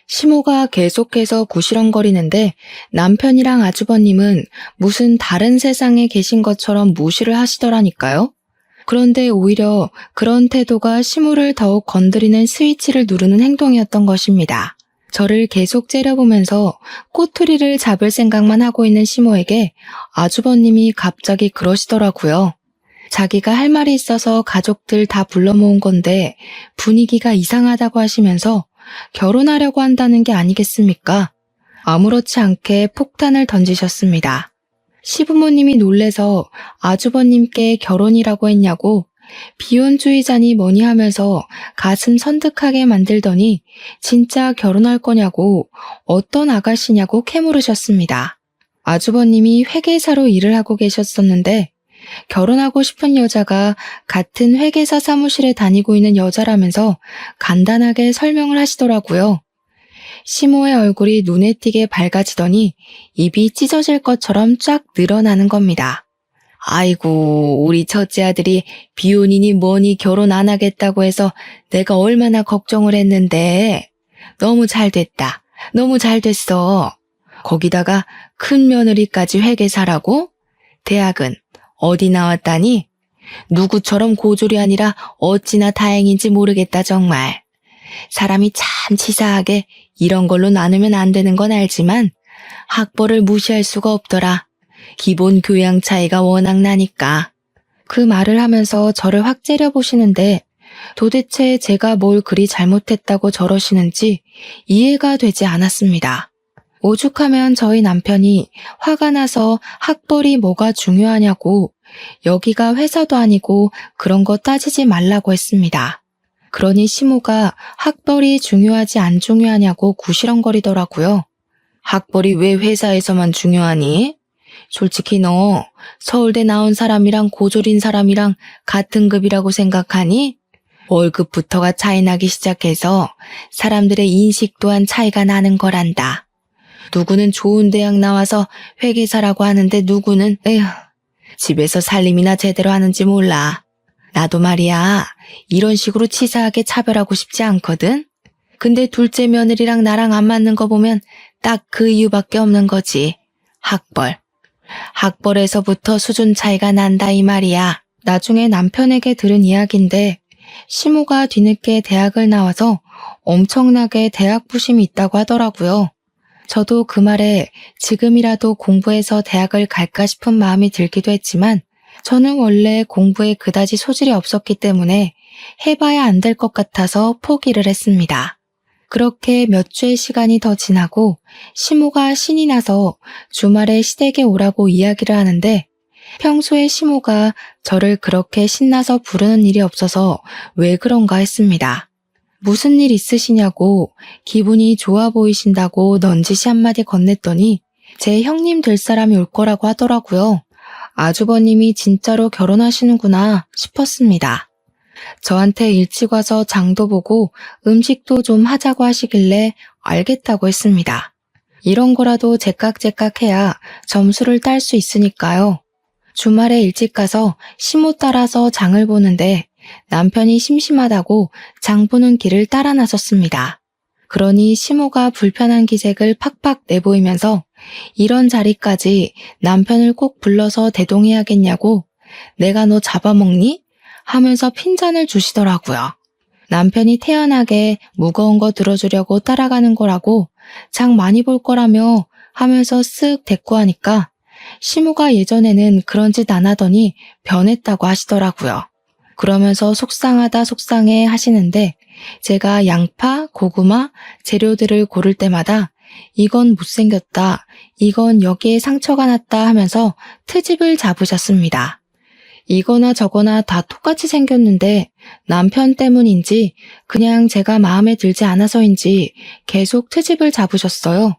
시모가 계속해서 구시렁거리는데 남편이랑 아주버님은 무슨 다른 세상에 계신 것처럼 무시를 하시더라니까요. 그런데 오히려 그런 태도가 시모를 더욱 건드리는 스위치를 누르는 행동이었던 것입니다. 저를 계속 째려보면서 꼬투리를 잡을 생각만 하고 있는 시모에게 아주버님이 갑자기 그러시더라고요. 자기가 할 말이 있어서 가족들 다 불러 모은 건데 분위기가 이상하다고 하시면서 결혼하려고 한다는 게 아니겠습니까? 아무렇지 않게 폭탄을 던지셨습니다. 시부모님이 놀래서 아주버님께 결혼이라고 했냐고 비혼주의자니 뭐니 하면서 가슴 선득하게 만들더니 진짜 결혼할 거냐고 어떤 아가씨냐고 캐물으셨습니다. 아주버님이 회계사로 일을 하고 계셨었는데 결혼하고 싶은 여자가 같은 회계사 사무실에 다니고 있는 여자라면서 간단하게 설명을 하시더라고요. 시모의 얼굴이 눈에 띄게 밝아지더니 입이 찢어질 것처럼 쫙 늘어나는 겁니다. 아이고, 우리 첫째 아들이 비혼이니 뭐니 결혼 안 하겠다고 해서 내가 얼마나 걱정을 했는데 너무 잘 됐다. 너무 잘 됐어. 거기다가 큰 며느리까지 회계사라고? 대학은 어디 나왔다니? 누구처럼 고졸이 아니라 어찌나 다행인지 모르겠다 정말. 사람이 참 치사하게 이런 걸로 나누면 안 되는 건 알지만 학벌을 무시할 수가 없더라. 기본 교양 차이가 워낙 나니까. 그 말을 하면서 저를 확 째려보시는데 도대체 제가 뭘 그리 잘못했다고 저러시는지 이해가 되지 않았습니다. 오죽하면 저희 남편이 화가 나서 학벌이 뭐가 중요하냐고 여기가 회사도 아니고 그런 거 따지지 말라고 했습니다. 그러니 시모가 학벌이 중요하지 안 중요하냐고 구시렁거리더라고요. 학벌이 왜 회사에서만 중요하니? 솔직히 너 서울대 나온 사람이랑 고졸인 사람이랑 같은 급이라고 생각하니? 월급부터가 차이 나기 시작해서 사람들의 인식 또한 차이가 나는 거란다. 누구는 좋은 대학 나와서 회계사라고 하는데 누구는 에휴 집에서 살림이나 제대로 하는지 몰라. 나도 말이야 이런 식으로 치사하게 차별하고 싶지 않거든. 근데 둘째 며느리랑 나랑 안 맞는 거 보면 딱 그 이유밖에 없는 거지. 학벌. 학벌에서부터 수준 차이가 난다 이 말이야. 나중에 남편에게 들은 이야기인데 시모가 뒤늦게 대학을 나와서 엄청나게 대학 부심이 있다고 하더라고요. 저도 그 말에 지금이라도 공부해서 대학을 갈까 싶은 마음이 들기도 했지만 저는 원래 공부에 그다지 소질이 없었기 때문에 해봐야 안 될 것 같아서 포기를 했습니다. 그렇게 몇 주의 시간이 더 지나고 시모가 신이 나서 주말에 시댁에 오라고 이야기를 하는데 평소에 시모가 저를 그렇게 신나서 부르는 일이 없어서 왜 그런가 했습니다. 무슨 일 있으시냐고 기분이 좋아 보이신다고 넌지시 한마디 건넸더니 제 형님 될 사람이 올 거라고 하더라고요. 아주버님이 진짜로 결혼하시는구나 싶었습니다. 저한테 일찍 와서 장도 보고 음식도 좀 하자고 하시길래 알겠다고 했습니다. 이런 거라도 제깍제깍 해야 점수를 딸 수 있으니까요. 주말에 일찍 가서 시모 따라서 장을 보는데 남편이 심심하다고 장 보는 길을 따라 나섰습니다. 그러니 시모가 불편한 기색을 팍팍 내보이면서 이런 자리까지 남편을 꼭 불러서 대동해야겠냐고 내가 너 잡아먹니? 하면서 핀잔을 주시더라고요. 남편이 태연하게 무거운 거 들어주려고 따라가는 거라고 장 많이 볼 거라며 하면서 쓱 대꾸하니까 시모가 예전에는 그런 짓 안 하더니 변했다고 하시더라고요. 그러면서 속상하다 속상해 하시는데 제가 양파, 고구마, 재료들을 고를 때마다 이건 못생겼다, 이건 여기에 상처가 났다 하면서 트집을 잡으셨습니다. 이거나 저거나 다 똑같이 생겼는데 남편 때문인지 그냥 제가 마음에 들지 않아서인지 계속 트집을 잡으셨어요.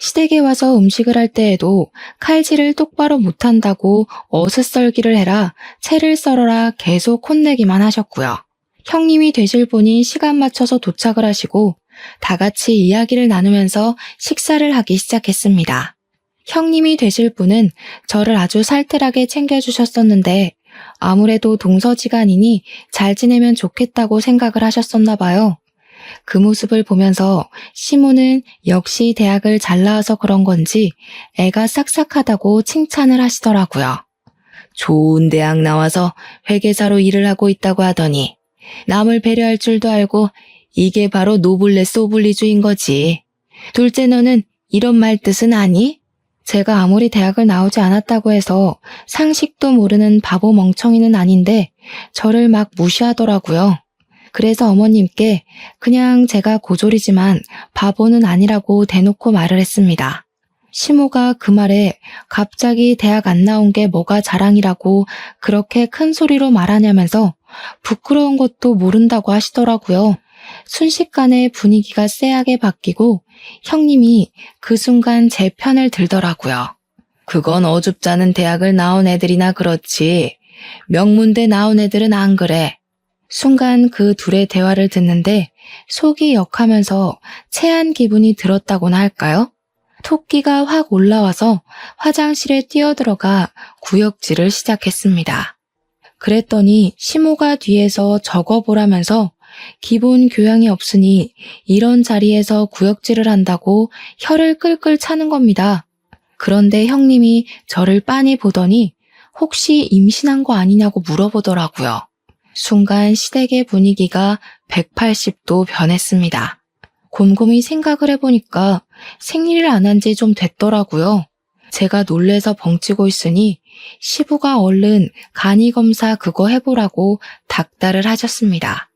시댁에 와서 음식을 할 때에도 칼질을 똑바로 못한다고 어슷썰기를 해라, 채를 썰어라 계속 혼내기만 하셨고요. 형님이 되실 분이 시간 맞춰서 도착을 하시고 다 같이 이야기를 나누면서 식사를 하기 시작했습니다. 형님이 되실 분은 저를 아주 살뜰하게 챙겨주셨었는데 아무래도 동서지간이니 잘 지내면 좋겠다고 생각을 하셨었나 봐요. 그 모습을 보면서 시모는 역시 대학을 잘 나와서 그런 건지 애가 싹싹하다고 칭찬을 하시더라고요. 좋은 대학 나와서 회계사로 일을 하고 있다고 하더니 남을 배려할 줄도 알고 이게 바로 노블레스 오블리주인 거지. 둘째 너는 이런 말 뜻은 아니? 제가 아무리 대학을 나오지 않았다고 해서 상식도 모르는 바보 멍청이는 아닌데 저를 막 무시하더라고요. 그래서 어머님께 그냥 제가 고졸이지만 바보는 아니라고 대놓고 말을 했습니다. 시모가 그 말에 갑자기 대학 안 나온 게 뭐가 자랑이라고 그렇게 큰 소리로 말하냐면서 부끄러운 것도 모른다고 하시더라고요. 순식간에 분위기가 쎄하게 바뀌고 형님이 그 순간 제 편을 들더라고요. 그건 어줍잖은 대학을 나온 애들이나 그렇지. 명문대 나온 애들은 안 그래. 순간 그 둘의 대화를 듣는데 속이 역하면서 체한 기분이 들었다고나 할까요? 토끼가 확 올라와서 화장실에 뛰어들어가 구역질을 시작했습니다. 그랬더니 시모가 뒤에서 적어보라면서 기본 교양이 없으니 이런 자리에서 구역질을 한다고 혀를 끌끌 차는 겁니다. 그런데 형님이 저를 빤히 보더니 혹시 임신한 거 아니냐고 물어보더라고요. 순간 시댁의 분위기가 180도 변했습니다. 곰곰이 생각을 해보니까 생리를 안 한 지 좀 됐더라고요. 제가 놀래서 벙찌고 있으니 시부가 얼른 간이검사 그거 해보라고 닥달을 하셨습니다.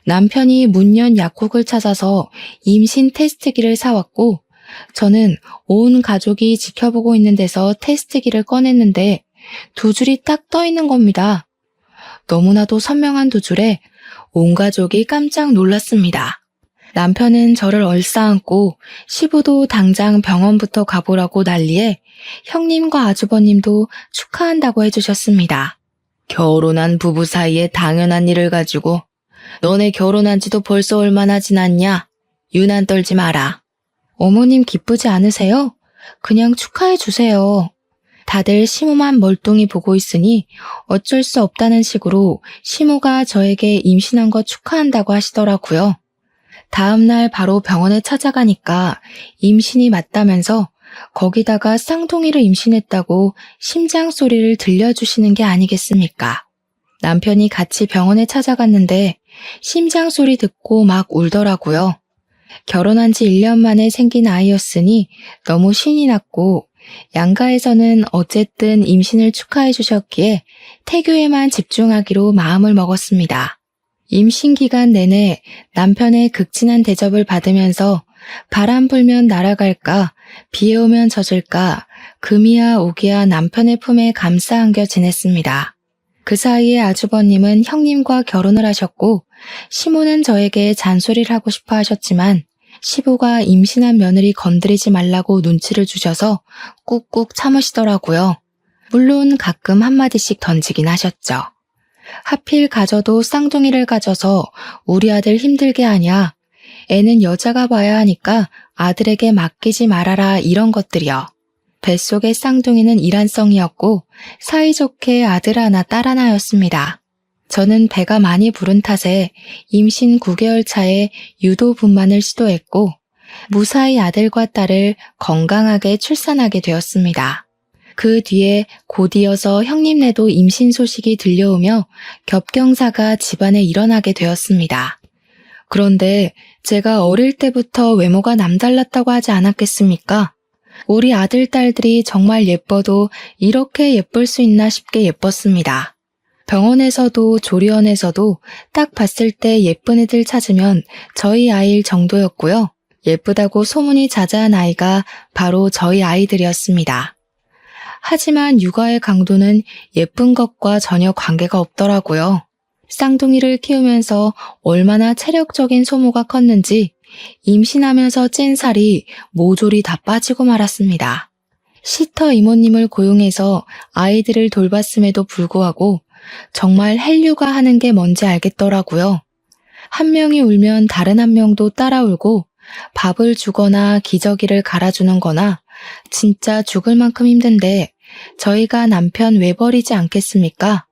남편이 문연 약국을 찾아서 임신 테스트기를 사왔고 저는 온 가족이 지켜보고 있는 데서 테스트기를 꺼냈는데 두 줄이 딱 떠 있는 겁니다. 너무나도 선명한 두 줄에 온 가족이 깜짝 놀랐습니다. 남편은 저를 얼싸안고 시부도 당장 병원부터 가보라고 난리에 형님과 아주버님도 축하한다고 해주셨습니다. 결혼한 부부 사이에 당연한 일을 가지고 너네 결혼한 지도 벌써 얼마나 지났냐? 유난 떨지 마라. 어머님 기쁘지 않으세요? 그냥 축하해 주세요. 다들 시모만 멀뚱히 보고 있으니 어쩔 수 없다는 식으로 시모가 저에게 임신한 거 축하한다고 하시더라고요. 다음 날 바로 병원에 찾아가니까 임신이 맞다면서 거기다가 쌍둥이를 임신했다고 심장 소리를 들려주시는 게 아니겠습니까? 남편이 같이 병원에 찾아갔는데 심장 소리 듣고 막 울더라고요. 결혼한 지 1년 만에 생긴 아이였으니 너무 신이 났고 양가에서는 어쨌든 임신을 축하해 주셨기에 태교에만 집중하기로 마음을 먹었습니다. 임신 기간 내내 남편의 극진한 대접을 받으면서 바람 불면 날아갈까, 비 오면 젖을까, 금이야 오기야 남편의 품에 감싸 안겨 지냈습니다. 그 사이에 아주버님은 형님과 결혼을 하셨고 시모는 저에게 잔소리를 하고 싶어 하셨지만 시부가 임신한 며느리 건드리지 말라고 눈치를 주셔서 꾹꾹 참으시더라고요. 물론 가끔 한마디씩 던지긴 하셨죠. 하필 가져도 쌍둥이를 가져서 우리 아들 힘들게 하냐. 애는 여자가 봐야 하니까 아들에게 맡기지 말아라 이런 것들이요. 뱃속의 쌍둥이는 일란성이었고 사이좋게 아들 하나 딸 하나였습니다. 저는 배가 많이 부른 탓에 임신 9개월 차에 유도 분만을 시도했고 무사히 아들과 딸을 건강하게 출산하게 되었습니다. 그 뒤에 곧이어서 형님네도 임신 소식이 들려오며 겹경사가 집안에 일어나게 되었습니다. 그런데 제가 어릴 때부터 외모가 남달랐다고 하지 않았겠습니까? 우리 아들, 딸들이 정말 예뻐도 이렇게 예쁠 수 있나 싶게 예뻤습니다. 병원에서도 조리원에서도 딱 봤을 때 예쁜 애들 찾으면 저희 아이일 정도였고요. 예쁘다고 소문이 자자한 아이가 바로 저희 아이들이었습니다. 하지만 육아의 강도는 예쁜 것과 전혀 관계가 없더라고요. 쌍둥이를 키우면서 얼마나 체력적인 소모가 컸는지 임신하면서 찐 살이 모조리 다 빠지고 말았습니다. 시터 이모님을 고용해서 아이들을 돌봤음에도 불구하고 정말 헬류가 하는 게 뭔지 알겠더라고요. 한 명이 울면 다른 한 명도 따라 울고 밥을 주거나 기저귀를 갈아주는 거나 진짜 죽을 만큼 힘든데 저희가 남편 왜 버리지 않겠습니까?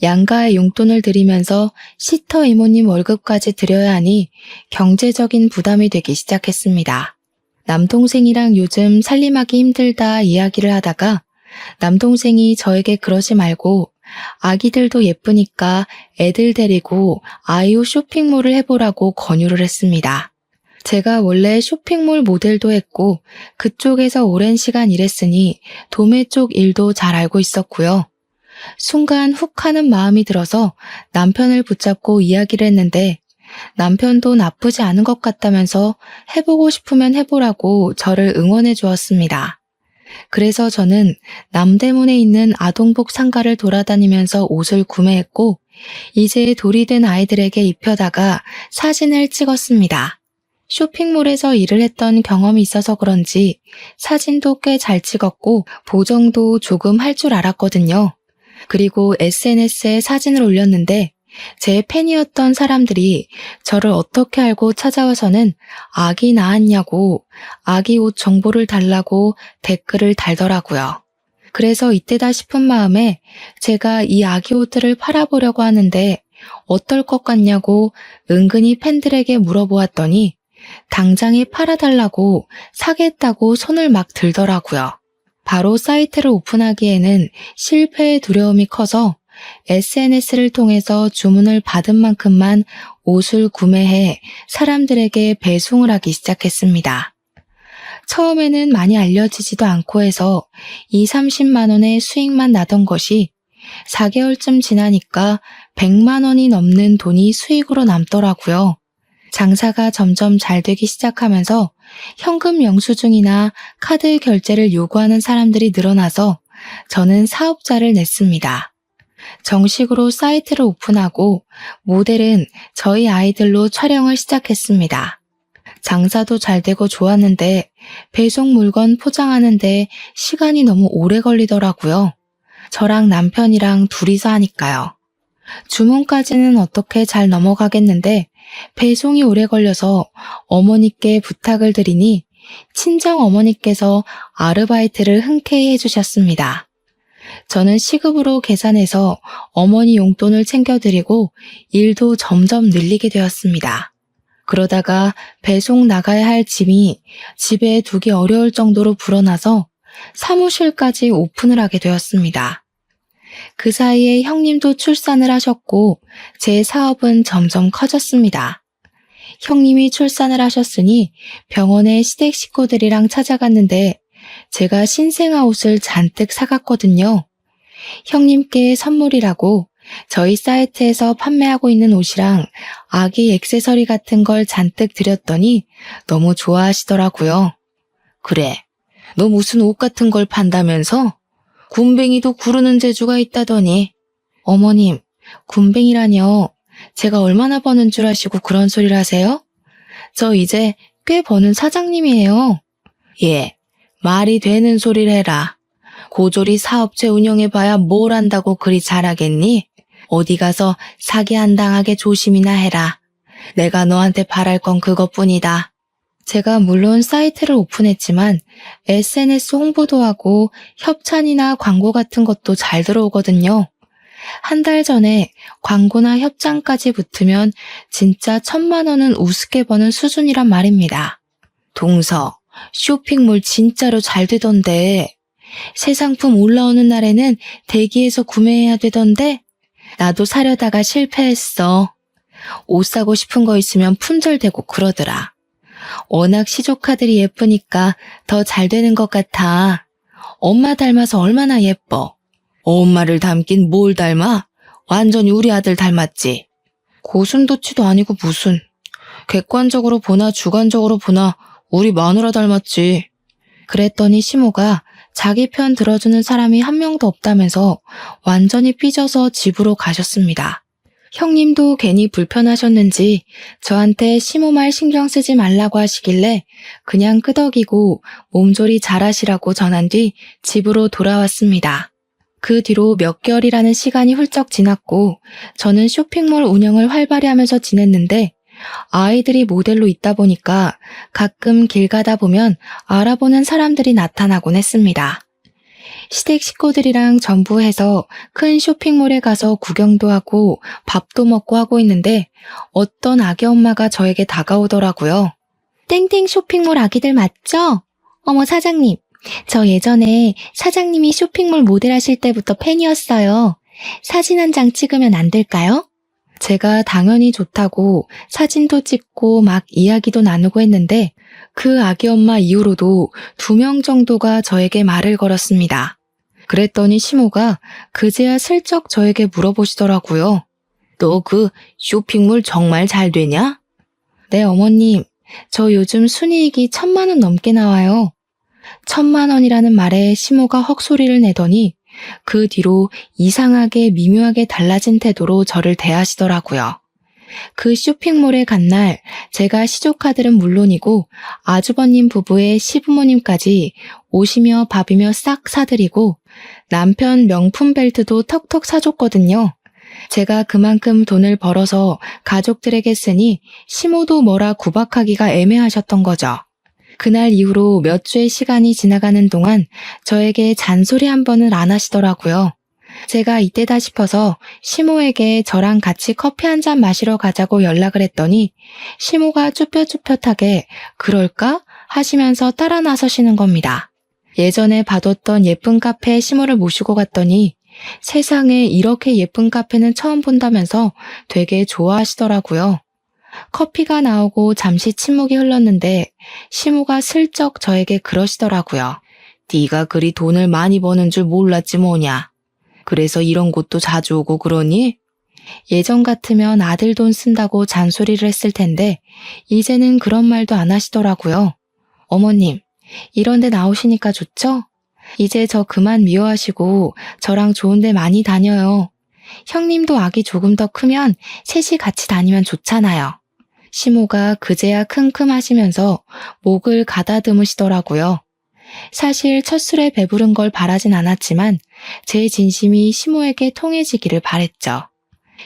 양가의 용돈을 드리면서 시터 이모님 월급까지 드려야 하니 경제적인 부담이 되기 시작했습니다. 남동생이랑 요즘 살림하기 힘들다 이야기를 하다가 남동생이 저에게 그러지 말고 아기들도 예쁘니까 애들 데리고 아이오 쇼핑몰을 해보라고 권유를 했습니다. 제가 원래 쇼핑몰 모델도 했고 그쪽에서 오랜 시간 일했으니 도매 쪽 일도 잘 알고 있었고요. 순간 훅 하는 마음이 들어서 남편을 붙잡고 이야기를 했는데 남편도 나쁘지 않은 것 같다면서 해보고 싶으면 해보라고 저를 응원해 주었습니다. 그래서 저는 남대문에 있는 아동복 상가를 돌아다니면서 옷을 구매했고 이제 돌이 된 아이들에게 입혀다가 사진을 찍었습니다. 쇼핑몰에서 일을 했던 경험이 있어서 그런지 사진도 꽤 잘 찍었고 보정도 조금 할 줄 알았거든요. 그리고 SNS에 사진을 올렸는데 제 팬이었던 사람들이 저를 어떻게 알고 찾아와서는 아기 낳았냐고 아기 옷 정보를 달라고 댓글을 달더라고요. 그래서 이때다 싶은 마음에 제가 이 아기 옷들을 팔아보려고 하는데 어떨 것 같냐고 은근히 팬들에게 물어보았더니 당장에 팔아달라고 사겠다고 손을 막 들더라고요. 바로 사이트를 오픈하기에는 실패의 두려움이 커서 SNS를 통해서 주문을 받은 만큼만 옷을 구매해 사람들에게 배송을 하기 시작했습니다. 처음에는 많이 알려지지도 않고 해서 20-30만 원의 수익만 나던 것이 4개월쯤 지나니까 100만 원이 넘는 돈이 수익으로 남더라고요. 장사가 점점 잘 되기 시작하면서 현금 영수증이나 카드 결제를 요구하는 사람들이 늘어나서 저는 사업자를 냈습니다. 정식으로 사이트를 오픈하고 모델은 저희 아이들로 촬영을 시작했습니다. 장사도 잘 되고 좋았는데 배송 물건 포장하는데 시간이 너무 오래 걸리더라고요. 저랑 남편이랑 둘이서 하니까요. 주문까지는 어떻게 잘 넘어가겠는데 배송이 오래 걸려서 어머니께 부탁을 드리니 친정 어머니께서 아르바이트를 흔쾌히 해주셨습니다. 저는 시급으로 계산해서 어머니 용돈을 챙겨드리고 일도 점점 늘리게 되었습니다. 그러다가 배송 나가야 할 짐이 집에 두기 어려울 정도로 불어나서 사무실까지 오픈을 하게 되었습니다. 그 사이에 형님도 출산을 하셨고 제 사업은 점점 커졌습니다. 형님이 출산을 하셨으니 병원에 시댁 식구들이랑 찾아갔는데 제가 신생아 옷을 잔뜩 사갔거든요. 형님께 선물이라고 저희 사이트에서 판매하고 있는 옷이랑 아기 액세서리 같은 걸 잔뜩 드렸더니 너무 좋아하시더라고요. 그래, 너 무슨 옷 같은 걸 판다면서? 굼벵이도 구르는 재주가 있다더니. 어머님, 굼벵이라뇨. 제가 얼마나 버는 줄 아시고 그런 소리를 하세요? 저 이제 꽤 버는 사장님이에요. 예, 말이 되는 소리를 해라. 고졸이 사업체 운영해봐야 뭘 안다고 그리 잘하겠니? 어디 가서 사기 안 당하게 조심이나 해라. 내가 너한테 바랄 건 그것뿐이다. 제가 물론 사이트를 오픈했지만 SNS 홍보도 하고 협찬이나 광고 같은 것도 잘 들어오거든요. 한 달 전에 광고나 협찬까지 붙으면 진짜 1,000만 원은 우습게 버는 수준이란 말입니다. 동서, 쇼핑몰 진짜로 잘 되던데. 새 상품 올라오는 날에는 대기해서 구매해야 되던데. 나도 사려다가 실패했어. 옷 사고 싶은 거 있으면 품절되고 그러더라. 워낙 시조카들이 예쁘니까 더 잘 되는 것 같아. 엄마 닮아서 얼마나 예뻐. 엄마를 닮긴 뭘 닮아? 완전히 우리 아들 닮았지. 고슴도치도 아니고 무슨. 객관적으로 보나 주관적으로 보나 우리 마누라 닮았지. 그랬더니 시모가 자기 편 들어주는 사람이 한 명도 없다면서 완전히 삐져서 집으로 가셨습니다. 형님도 괜히 불편하셨는지 저한테 시모 말 신경 쓰지 말라고 하시길래 그냥 끄덕이고 몸조리 잘하시라고 전한 뒤 집으로 돌아왔습니다. 그 뒤로 몇 개월이라는 시간이 훌쩍 지났고 저는 쇼핑몰 운영을 활발히 하면서 지냈는데 아이들이 모델로 있다 보니까 가끔 길 가다 보면 알아보는 사람들이 나타나곤 했습니다. 시댁 식구들이랑 전부 해서 큰 쇼핑몰에 가서 구경도 하고 밥도 먹고 하고 있는데 어떤 아기 엄마가 저에게 다가오더라고요. 땡땡 쇼핑몰 아기들 맞죠? 어머 사장님, 저 예전에 사장님이 쇼핑몰 모델 하실 때부터 팬이었어요. 사진 한 장 찍으면 안 될까요? 제가 당연히 좋다고 사진도 찍고 막 이야기도 나누고 했는데 그 아기 엄마 이후로도 2명 정도가 저에게 말을 걸었습니다. 그랬더니 시모가 그제야 슬쩍 저에게 물어보시더라고요. 너 그 쇼핑몰 정말 잘 되냐? 네 어머님, 저 요즘 순이익이 1,000만 원 넘게 나와요. 1,000만 원이라는 말에 시모가 헉소리를 내더니 그 뒤로 이상하게 미묘하게 달라진 태도로 저를 대하시더라고요. 그 쇼핑몰에 간 날 제가 시조카들은 물론이고 아주버님 부부의 시부모님까지 옷이며 밥이며 싹 사드리고 남편 명품 벨트도 턱턱 사줬거든요. 제가 그만큼 돈을 벌어서 가족들에게 쓰니 시모도 뭐라 구박하기가 애매하셨던 거죠. 그날 이후로 몇 주의 시간이 지나가는 동안 저에게 잔소리 한 번은 안 하시더라고요. 제가 이때다 싶어서 시모에게 저랑 같이 커피 한 잔 마시러 가자고 연락을 했더니 시모가 쭈뼛쭈뼛하게 그럴까? 하시면서 따라 나서시는 겁니다. 예전에 봐뒀던 예쁜 카페에 시모를 모시고 갔더니 세상에 이렇게 예쁜 카페는 처음 본다면서 되게 좋아하시더라고요. 커피가 나오고 잠시 침묵이 흘렀는데 시모가 슬쩍 저에게 그러시더라고요. 네가 그리 돈을 많이 버는 줄 몰랐지 뭐냐. 그래서 이런 곳도 자주 오고 그러니? 예전 같으면 아들 돈 쓴다고 잔소리를 했을 텐데 이제는 그런 말도 안 하시더라고요. 어머님, 이런 데 나오시니까 좋죠? 이제 저 그만 미워하시고 저랑 좋은 데 많이 다녀요. 형님도 아기 조금 더 크면 셋이 같이 다니면 좋잖아요. 시모가 그제야 킁킁하시면서 목을 가다듬으시더라고요. 사실 첫 술에 배부른 걸 바라진 않았지만 제 진심이 시모에게 통해지기를 바랬죠.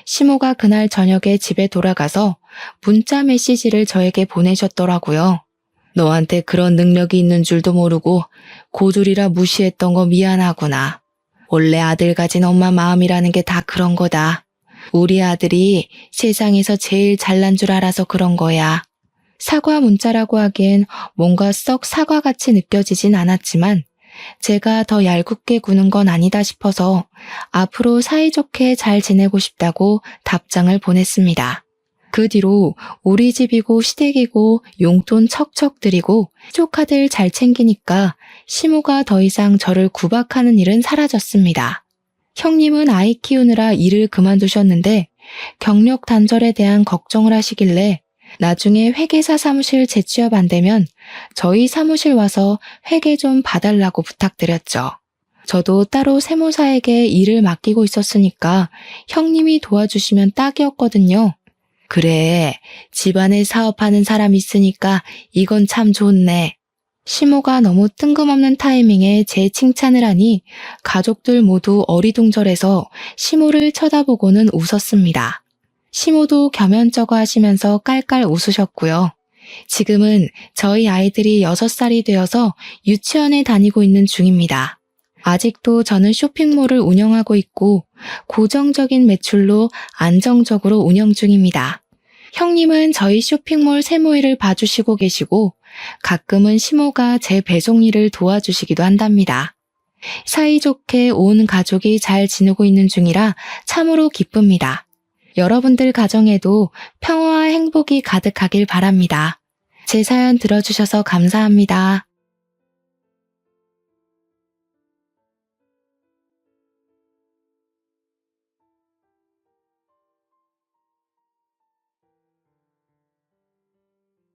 시모가 그날 저녁에 집에 돌아가서 문자 메시지를 저에게 보내셨더라고요. 너한테 그런 능력이 있는 줄도 모르고 고졸이라 무시했던 거 미안하구나. 원래 아들 가진 엄마 마음이라는 게 다 그런 거다. 우리 아들이 세상에서 제일 잘난 줄 알아서 그런 거야. 사과 문자라고 하기엔 뭔가 썩 사과같이 느껴지진 않았지만 제가 더 얄궂게 구는 건 아니다 싶어서 앞으로 사이좋게 잘 지내고 싶다고 답장을 보냈습니다. 그 뒤로 우리 집이고 시댁이고 용돈 척척 드리고 조카들 잘 챙기니까 시모가 더 이상 저를 구박하는 일은 사라졌습니다. 형님은 아이 키우느라 일을 그만두셨는데 경력 단절에 대한 걱정을 하시길래 나중에 회계사 사무실 재취업 안 되면 저희 사무실 와서 회계 좀 봐달라고 부탁드렸죠. 저도 따로 세무사에게 일을 맡기고 있었으니까 형님이 도와주시면 딱이었거든요. 그래, 집안에 사업하는 사람 있으니까 이건 참 좋네. 시모가 너무 뜬금없는 타이밍에 제 칭찬을 하니 가족들 모두 어리둥절해서 시모를 쳐다보고는 웃었습니다. 시모도 겸연쩍어 하시면서 깔깔 웃으셨고요. 지금은 저희 아이들이 6살이 되어서 유치원에 다니고 있는 중입니다. 아직도 저는 쇼핑몰을 운영하고 있고 고정적인 매출로 안정적으로 운영 중입니다. 형님은 저희 쇼핑몰 세무일을 봐주시고 계시고 가끔은 시모가 제 배송 일을 도와주시기도 한답니다. 사이좋게 온 가족이 잘 지내고 있는 중이라 참으로 기쁩니다. 여러분들 가정에도 평화와 행복이 가득하길 바랍니다. 제 사연 들어주셔서 감사합니다.